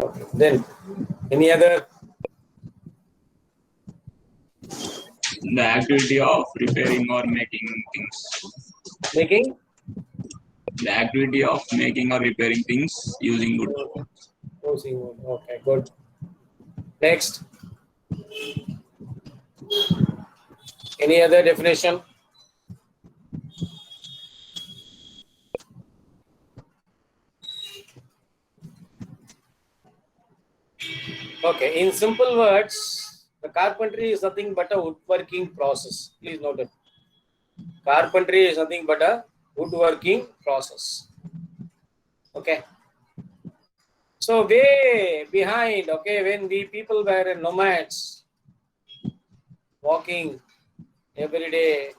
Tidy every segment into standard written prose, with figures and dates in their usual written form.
Okay. Then, any other? The activity of repairing or making things. Making? The activity of making or repairing things using wood. Using wood. Okay, good. Next. Any other definition? Okay, in simple words, the carpentry is nothing but a woodworking process. Please note it. Carpentry is nothing but a woodworking process. Okay. So way behind, okay, when we people were nomads, walking every day,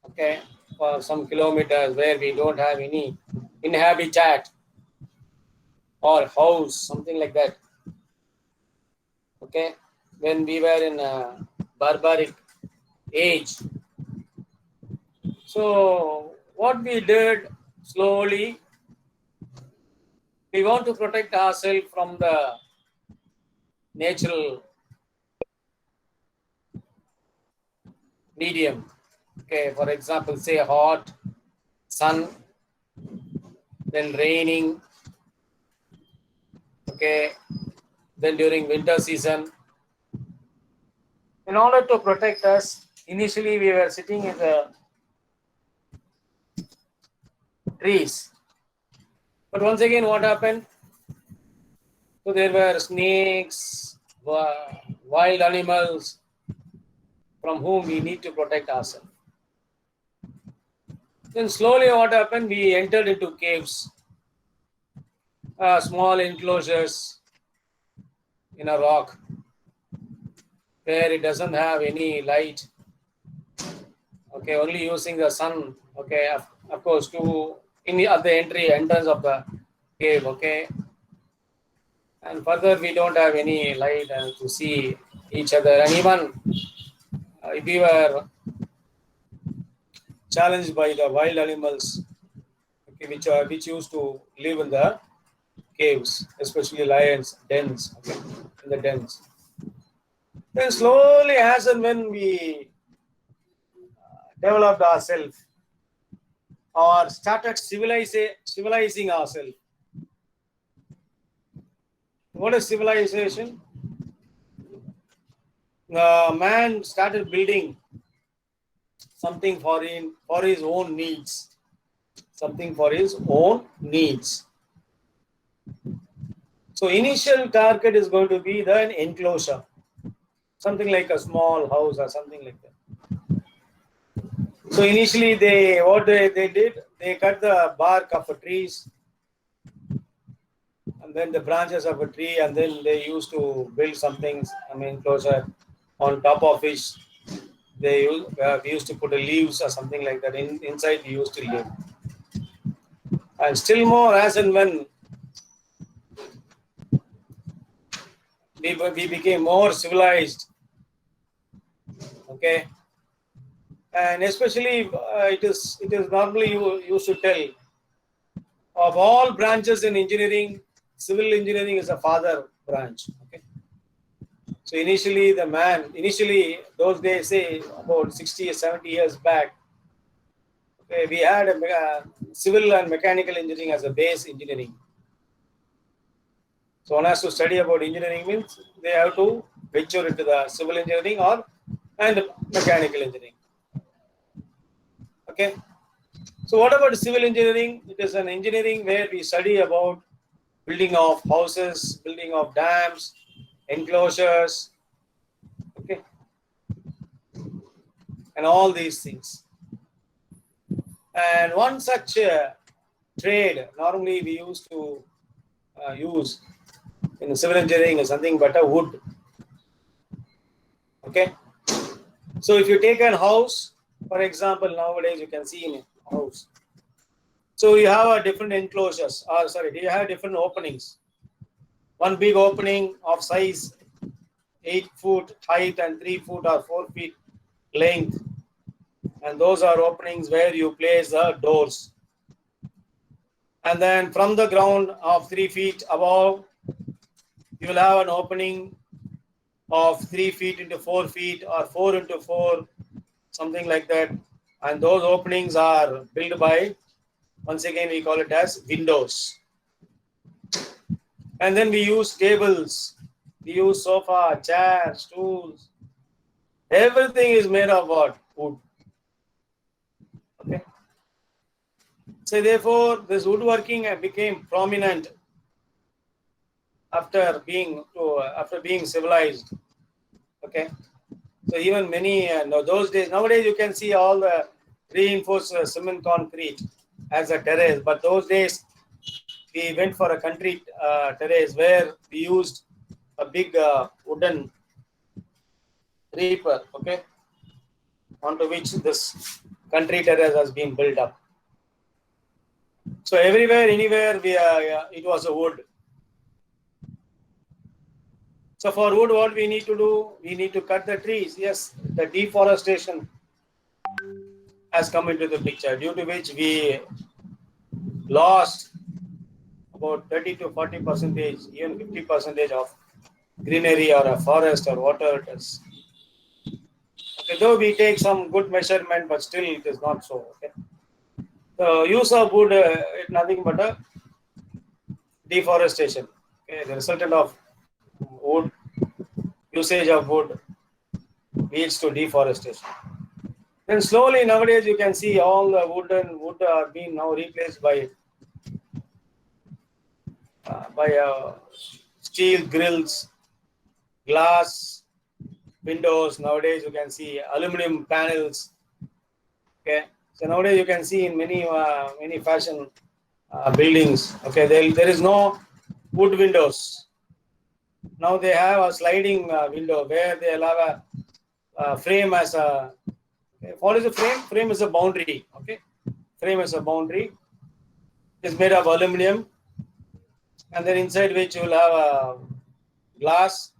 okay, for some kilometers where we don't have any inhabitat or house, something like that. Okay, when we were in a barbaric age. So what we did slowly, we want to protect ourselves from the natural medium. Okay, for example, say hot, sun, then raining. Okay, then during winter season. In order to protect us, initially we were sitting in the trees. But once again, what happened? So there were snakes, wild animals from whom we need to protect ourselves. Then slowly what happened? We entered into caves, small enclosures in a rock where it doesn't have any light. Okay, only using the sun. Okay, of course, at the entrance of the cave. Okay, and further we don't have any light to see each other, and even if we were challenged by the wild animals, okay, which used to live in the caves, especially lions, dens, okay, in the dens. Then slowly, as and when we developed ourselves or started civilizing ourselves. What is civilization? Man started building something for his own needs. Something for his own needs. So initial target is going to be the enclosure. Something like a small house or something like that. So initially they did, they cut the bark of the trees and then the branches of a tree, and then they used to build something, enclosure on top of which we used to put a leaves or something like that. Inside we used to live. And still more, as and when we became more civilized, okay, and especially it is normally you used to tell of all branches in engineering, civil engineering is a father branch. Okay, so initially those days, say about 60 or 70 years back, okay, we had a civil and mechanical engineering as a base engineering. So one has to study about engineering means they have to venture into the civil engineering and mechanical engineering. Okay. So what about civil engineering? It is an engineering where we study about building of houses, building of dams, enclosures, okay, and all these things. And one such trade normally we used to use in civil engineering is something but a wood. Okay. So if you take a house, for example, nowadays you can see in a house. So you have a different enclosures, you have different openings. One big opening of size 8 foot height and 3 foot or 4 feet length. And those are openings where you place the doors. And then from the ground of 3 feet above, you will have an opening of 3 feet into 4 feet or 4 into 4, something like that. And those openings are built by, once again, we call it as windows. And then we use tables, we use sofa, chairs, stools. Everything is made of what? Wood. Okay. So therefore, this woodworking became prominent after being civilized. Okay. So even many those days, nowadays you can see all the reinforced cement concrete as a terrace, but those days we went for a concrete terrace where we used a big wooden reaper, okay, onto which this country terrace has been built up. So everywhere, anywhere, it was a wood. So for wood, what we need to do? We need to cut the trees. Yes, the deforestation has come into the picture, due to which we lost about 30 to 40%, even 50% of greenery or a forest or whatever it is. Okay, though we take some good measurement, but still it is not so. Okay. The use of wood is nothing but a deforestation. Okay, the resultant of wood, usage of wood leads to deforestation. Then slowly nowadays you can see all the wood are being now replaced by steel grills, glass windows. Nowadays you can see aluminum panels. Okay, so nowadays you can see in many fashion buildings. Okay, there is no wood windows. Now they have a sliding window where they allow a frame as a. Okay, what is a frame? Frame is a boundary. Okay, frame is a boundary. It's made of aluminum, and then inside which you will have a glass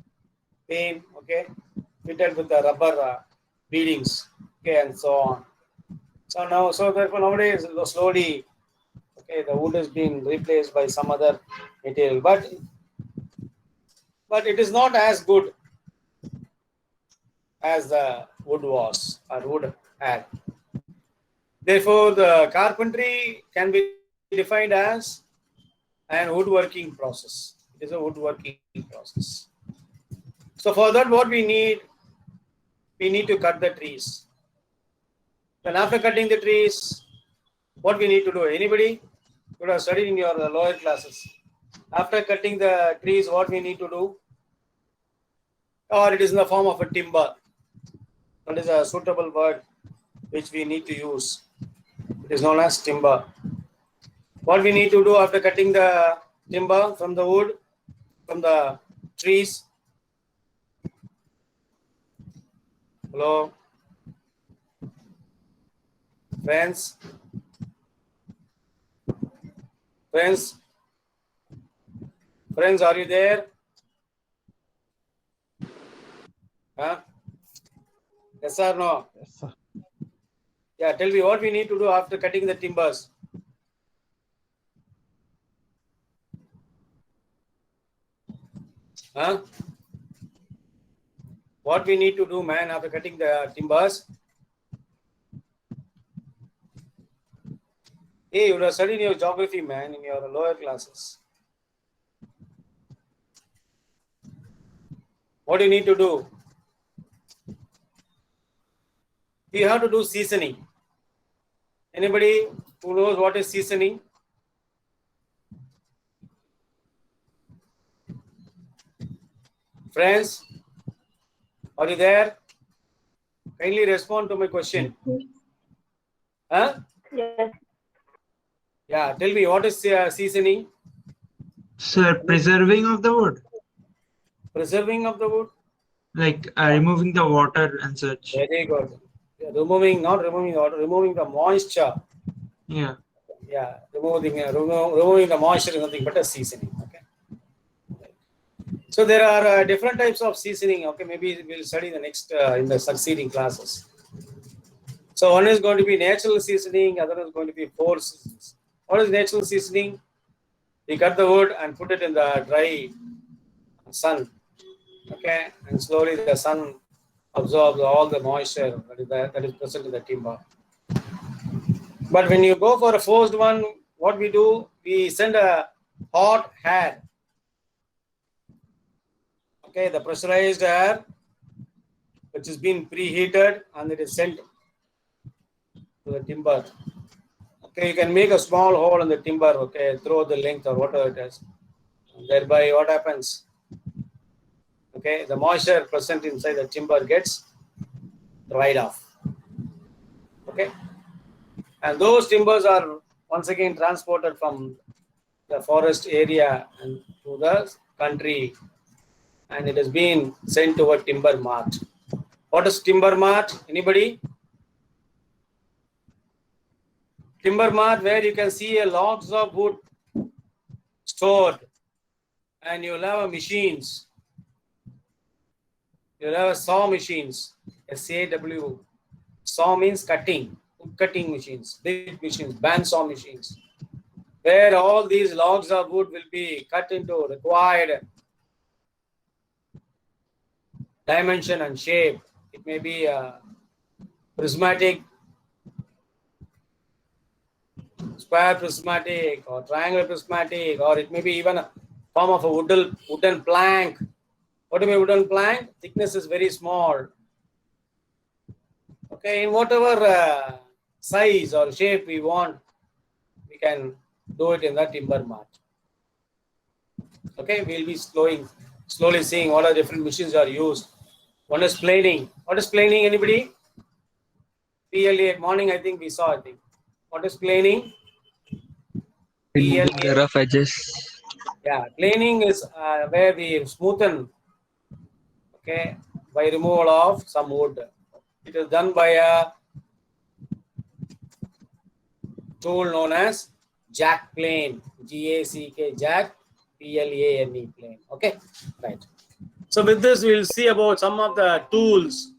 pane. Okay, fitted with the rubber beadings. Okay, and so on. So therefore nowadays slowly, okay, the wood is being replaced by some other material, but it is not as good as the wood was or wood had. Therefore, the carpentry can be defined as an woodworking process. It is a woodworking process. So for that, what we need to cut the trees. Then after cutting the trees, what we need to do? Anybody could have studied in your lower classes. After cutting the trees, what we need to do? Or it is in the form of a timber. That is a suitable word which we need to use. It is known as timber. What we need to do after cutting the timber from the wood, from the trees? Hello? Friends? Friends, are you there? Huh? Yes or no? Yes, sir. Yeah, tell me what we need to do after cutting the timbers. Huh? What we need to do, man, after cutting the timbers? Hey, you would have studied your geography, man, in your lower classes. What do you need to do? You have to do seasoning. Anybody who knows what is seasoning? Friends, are you there? Kindly respond to my question. Huh? Yes. Yeah, tell me what is seasoning? Sir, preserving of the wood, Preserving of the wood? like removing the water and such. Very good. Yeah, not removing the water, removing the moisture. Yeah. Yeah, removing the moisture is nothing but a seasoning. Okay. So there are different types of seasoning. Okay, maybe we'll study the next in the succeeding classes. So one is going to be natural seasoning, other is going to be forced seasonings. What is natural seasoning? We cut the wood and put it in the dry sun. Okay, and slowly the sun absorbs all the moisture that is present in the timber. But when you go for a forced one, what we do, we send a hot air. Okay, the pressurized air, which has been preheated, and it is sent to the timber. Okay, you can make a small hole in the timber, okay, through the length or whatever it is. And thereby, what happens? Okay, the moisture present inside the timber gets dried off. Okay, and those timbers are once again transported from the forest area and to the country, and it has been sent to a timber mart. What is timber mart? Anybody? Timber mart, where you can see a logs of wood stored, and you'll have machines. You'll have saw machines. SAW. Saw means cutting, wood cutting machines, big machines, bandsaw machines, where all these logs of wood will be cut into required dimension and shape. It may be a prismatic, square prismatic, or triangular prismatic, or it may be even a form of a wooden plank. What do you mean wooden plank? Thickness is very small. Okay, in whatever size or shape we want, we can do it in the timber mart. Okay, we'll be slowly seeing what are different machines are used. One is planing. What is planing? Anybody? PLA morning, I think we saw. I think. What is planing? Removing the rough edges. Yeah, planing is where we smoothen. Okay, by removal of some wood. It is done by a tool known as jack plane. G-A-C-K, jack, P-L-A-N-E, plane. Okay, right. So with this, we'll see about some of the tools.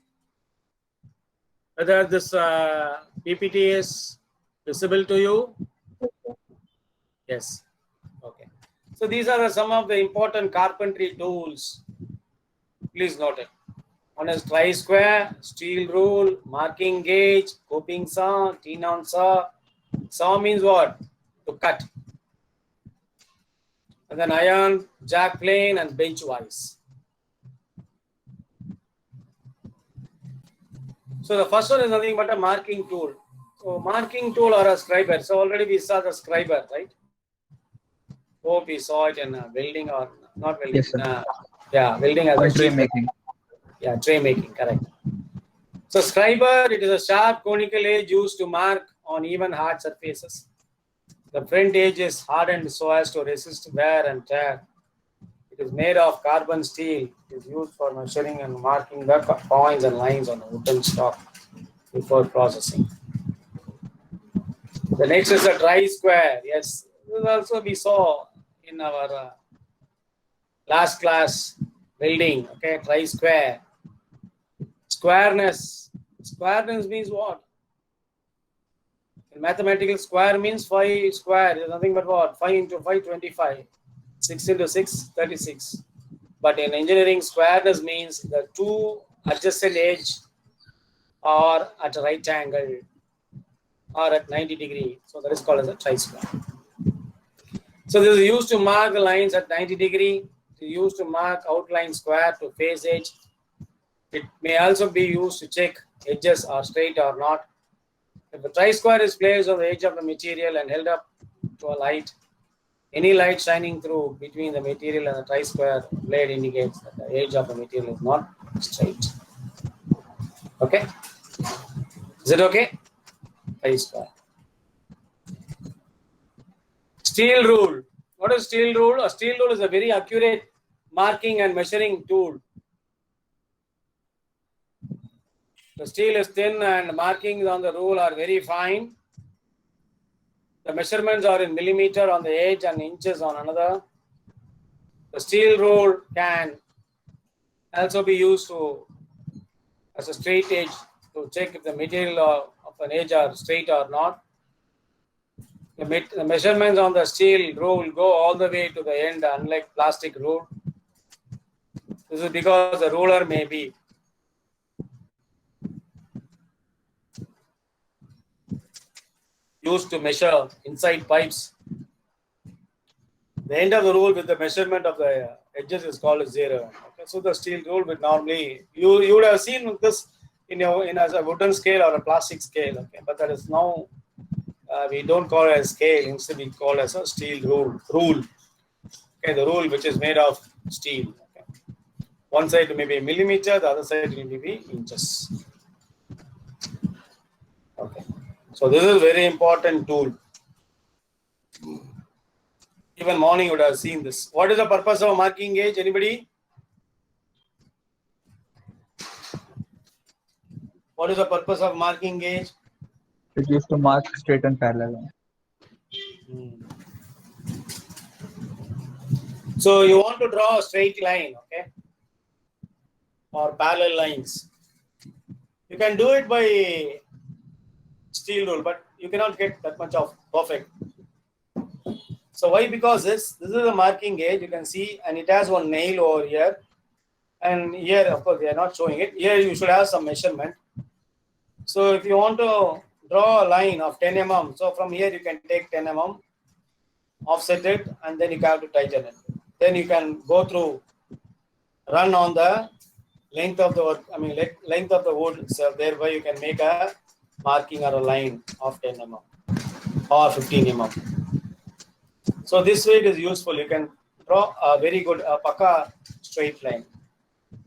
Whether this PPT is visible to you? Yes. Okay. So these are some of the important carpentry tools. Please note it. One is tri-square, steel rule, marking gauge, coping saw, T-non saw. Saw means what? To cut. And then iron, jack plane, and bench vise. So the first one is nothing but a marking tool. So marking tool or a scriber. So already we saw the scriber, right? Hope we saw it in welding or not welding. Yes, sir. Yeah, welding as a Tray sheet. making. Yeah, tray making, correct. So scriber, it is a sharp conical edge used to mark on even hard surfaces. The front edge is hardened so as to resist wear and tear. It is made of carbon steel. It is used for measuring and marking the points and lines on a wooden stock before processing. The next is a tri-square. Yes, this also we saw in our last class welding. Okay, tri-square. Squareness. Squareness means what? In mathematical, square means 5 square. It is nothing but what? 5 into 5, 25. 6 into 6, 36. But in engineering, squareness means the two adjacent edges are at a right angle or at 90 degree. So that is called as a tri-square. So this is used to mark the lines at 90 degree. It is used to mark outline square to face edge. It may also be used to check edges are straight or not. If the tri-square is placed on the edge of the material and held up to a light, any light shining through between the material and the tri-square blade indicates that the edge of the material is not straight. Okay? Is it okay? Tri-square. Steel rule. What is steel rule? A steel rule is a very accurate marking and measuring tool. The steel is thin and markings on the rule are very fine. The measurements are in millimeter on the edge and inches on another. The steel rule can also be used as a straight edge to check if the material of an edge are straight or not. The measurements on the steel rule go all the way to the end, unlike plastic rule. This is because the ruler may be used to measure inside pipes. The end of the rule with the measurement of the edges is called 0. Okay, so the steel rule would normally you would have seen this in as a wooden scale or a plastic scale. Okay, but that is now we don't call it a scale. Instead, we call it as a steel rule. Okay, the rule which is made of steel. Okay. One side may be millimeter, the other side may be inches. Okay, so this is a very important tool. Even morning would have seen this. What is the purpose of a marking gauge? Anybody? What is the purpose of marking gauge? It used to mark straight and parallel line. So you want to draw a straight line, okay, or parallel lines. You can do it by steel rule, but you cannot get that much of perfect. So why? Because this is a marking gauge, you can see, and it has one nail over here. And here, of course, they are not showing it. Here you should have some measurement. So if you want to draw a line of 10 mm, so from here you can take 10 mm, offset it, and then you have to tighten it. Then you can go through, run on the length of the work, length of the wood. So thereby you can make a marking or a line of 10 mm or 15 mm. So this way it is useful. You can draw a very good pakka straight line.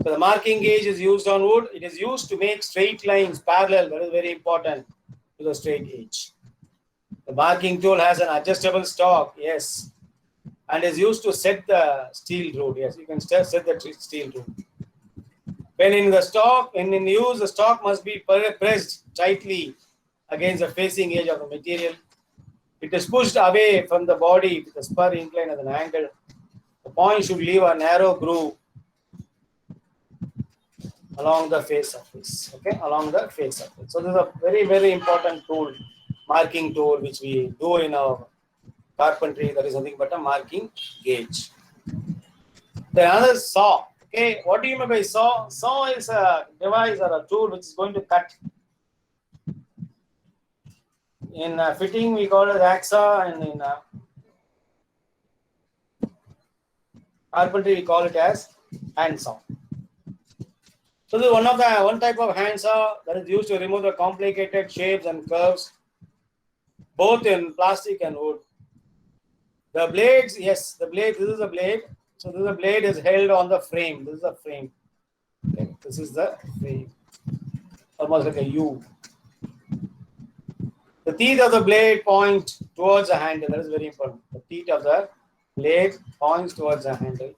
So the marking gauge is used on wood. It is used to make straight lines parallel. That is very important to the straight edge. The marking tool has an adjustable stock, yes, and is used to set the steel rule. Yes, you can set the steel rule. When in use, the stock must be pressed tightly against the facing edge of the material. It is pushed away from the body with a spur incline at an angle. The point should leave a narrow groove along the face surface. Okay, along the face surface. So this is a very, very important tool, marking tool, which we do in our carpentry. That is nothing but a marking gauge. The other saw. Okay, what do you mean by saw? Saw is a device or a tool which is going to cut. In fitting, we call it hacksaw, and in carpentry, we call it as handsaw. So this is one type of handsaw that is used to remove the complicated shapes and curves, both in plastic and wood. The blades, yes, the blade. This is a blade. So this is a blade is held on the frame. This is a frame. Okay, this is the frame, almost like a U. The teeth of the blade point towards the handle. That is very important. The teeth of the blade points towards the handle.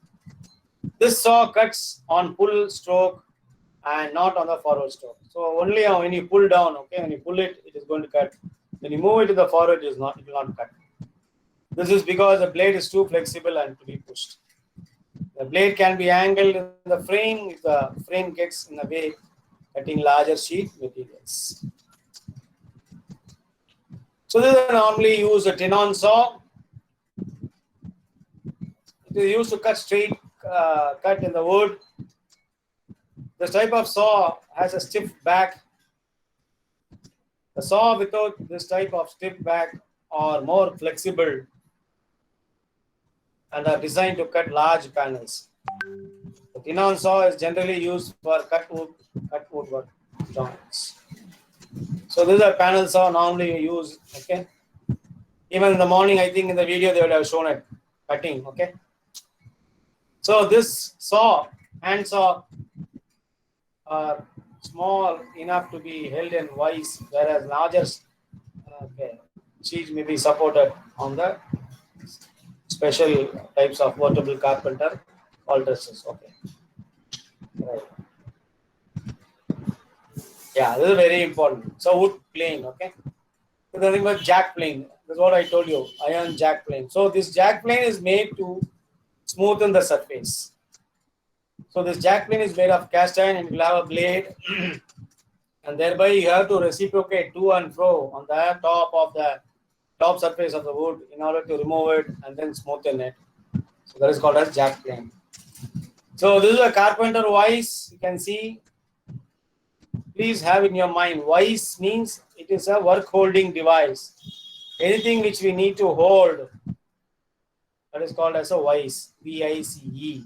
This saw cuts on pull stroke and not on the forward stroke. So only when you pull down, okay, when you pull it, it is going to cut. When you move it to the forward, it will not cut. This is because the blade is too flexible and to be pushed. The blade can be angled in the frame if the frame gets in the way, cutting larger sheet materials. So this is normally used a tenon saw. It is used to cut straight cut in the wood. This type of saw has a stiff back. The saw without this type of stiff back are more flexible and are designed to cut large panels. The tenon saw is generally used for cut wood work joints. So this is a panel saw normally used. Okay. Even in the morning, I think in the video they would have shown it cutting. Okay. So this saw, hand saw, are small enough to be held in vise, whereas larger sheets may be supported on the special types of portable carpenter trusses. Okay. Right. Yeah, this is very important. So wood plane, okay. So nothing but jack plane. That's what I told you, iron jack plane. So this jack plane is made to smoothen the surface. So this jack plane is made of cast iron and it will have a blade, and thereby you have to reciprocate to and fro on the top surface of the wood in order to remove it and then smoothen it. So that is called as jack plane. So this is a carpenter vise. You can see. Please have in your mind, vise means it is a work holding device. Anything which we need to hold, that is called as a vise, V-I-C-E.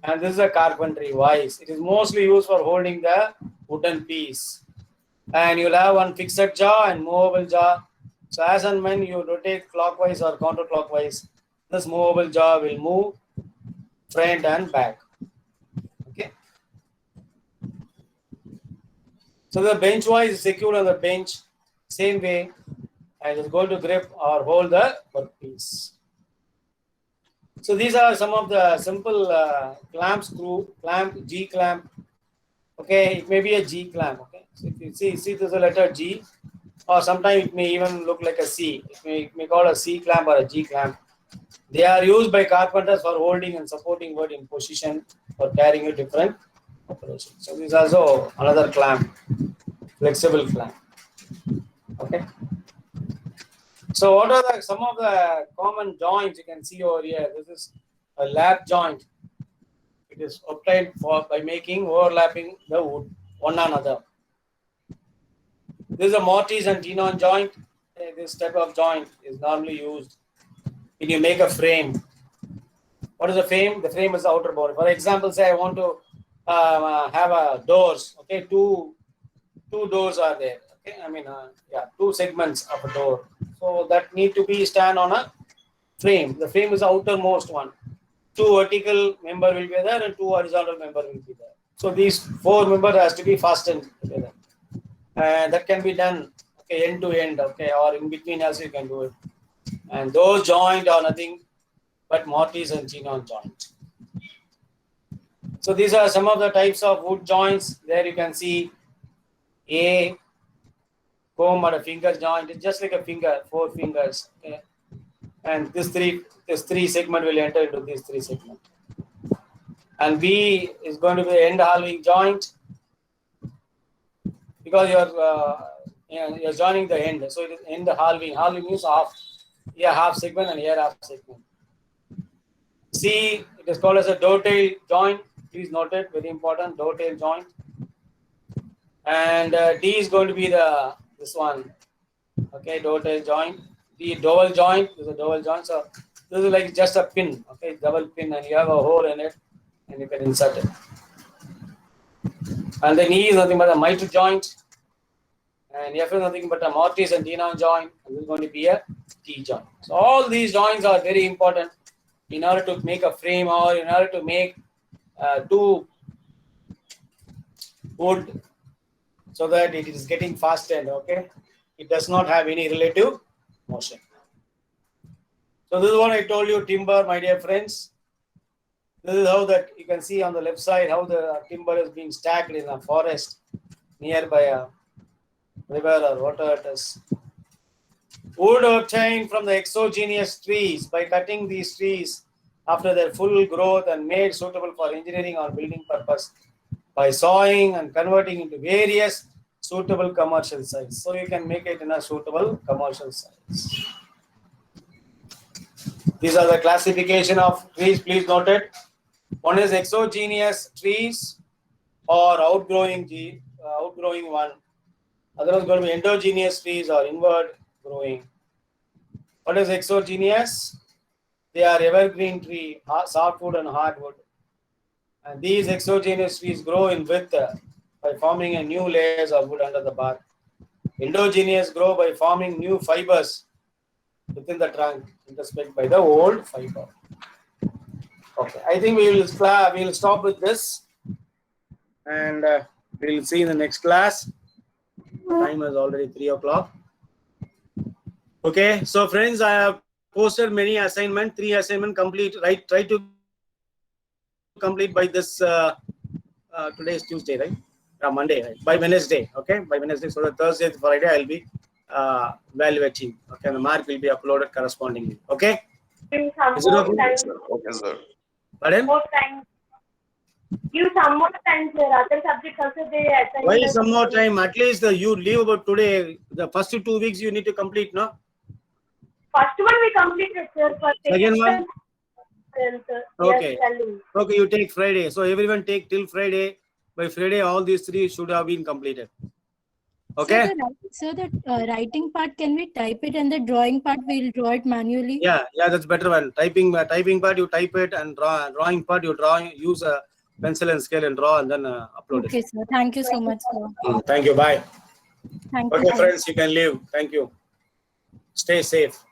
And this is a carpentry vise. It is mostly used for holding the wooden piece. And you'll have one fixed jaw and movable jaw. So as and when you rotate clockwise or counterclockwise, this movable jaw will move front and back. Okay. So the bench vise is secured on the bench. Same way, I just go to grip or hold the workpiece. So these are some of the simple clamp screw, clamp, G clamp. Okay, it may be a G clamp. Okay, so if you see there's a letter G, or sometimes it may even look like a C. It may call a C clamp or a G clamp. They are used by carpenters for holding and supporting wood in position for carrying a different operation. So this is also another clamp, flexible clamp. Okay. So what are some of the common joints you can see over here? This is a lap joint. It is obtained by making overlapping the wood one another. This is a mortise and tenon joint. This type of joint is normally used when you make a frame. What is the frame? The frame is the outer boundary. For example, say I want to have a doors. Okay, two doors are there. Okay, I mean, two segments of a door. So that need to be stand on a frame. The frame is the outermost one. Two vertical member will be there and two horizontal member will be there. So these four members has to be fastened together. And that can be done end to end, or in between also you can do it. And those joint are nothing but mortise and tenon joint. So these are some of the types of wood joints. There you can see a comb or a finger joint. It's just like a finger, 4 fingers. Okay? And this three segment will enter into these 3 segments. And B is going to be the end halving joint, because you're joining the end. So it is end halving. Halving means half. Here half segment and here half segment. C, it is called as a dovetail joint. Please note it, very important, dovetail joint. And D is going to be this one. Okay, dovetail joint. The dowel joint is a dowel joint. So this is like just a pin, okay, double pin, and you have a hole in it, and you can insert it. And then E is nothing but a mitre joint, and F is nothing but a mortise and tenon joint, and this is going to be a T joint. So all these joints are very important in order to make a frame or in order to make two wood, so that it is getting fastened. Okay, it does not have any relative motion. So this is what I told you, timber, my dear friends. This is how that you can see on the left side how the timber is being stacked in a forest nearby a river or water. It is wood obtained from the exogenous trees by cutting these trees after their full growth and made suitable for engineering or building purpose by sawing and converting into various suitable commercial size. So you can make it in a suitable commercial size. These are the classification of trees. Please note it. One is exogenous trees or outgrowing one. Other is going to be endogenous trees or inward growing. What is exogenous? They are evergreen tree, softwood and hardwood. And these exogenous trees grow in width by forming a new layers of wood under the bark. Endogenous grow by forming new fibers within the trunk, interspersed by the old fiber. Okay, I think we will stop with this, and we will see in the next class. Time is already 3 o'clock. Okay, so friends, I have posted many assignments, 3 assignments complete. Right, try to complete by this. Today is Tuesday, right? Monday, right? By Wednesday. Okay, by Wednesday. So the Thursday, Friday, I will be evaluating. Okay, and the mark will be uploaded correspondingly. Okay. Give some more time. Okay, sir. Pardon? More time. Give some more time, sir. Other subjects also they assign. Why some more time? At least you leave about today. The first 2 weeks you need to complete, no? First one we completed, sir. For Second one? 10th. Okay. Yes, telling. Okay, you take Friday. So everyone take till Friday. By Friday, all these 3 should have been completed. Okay? So the writing part, can we type it, and the drawing part we'll draw it manually? Yeah, that's better one. Typing part, you type it, and drawing part, you draw. Use a pencil and scale and draw, and then upload Okay, sir. Thank you so much, sir. it. Thank you. Bye. Thank you. Okay, sir. friends, you can leave. Thank you. Stay safe.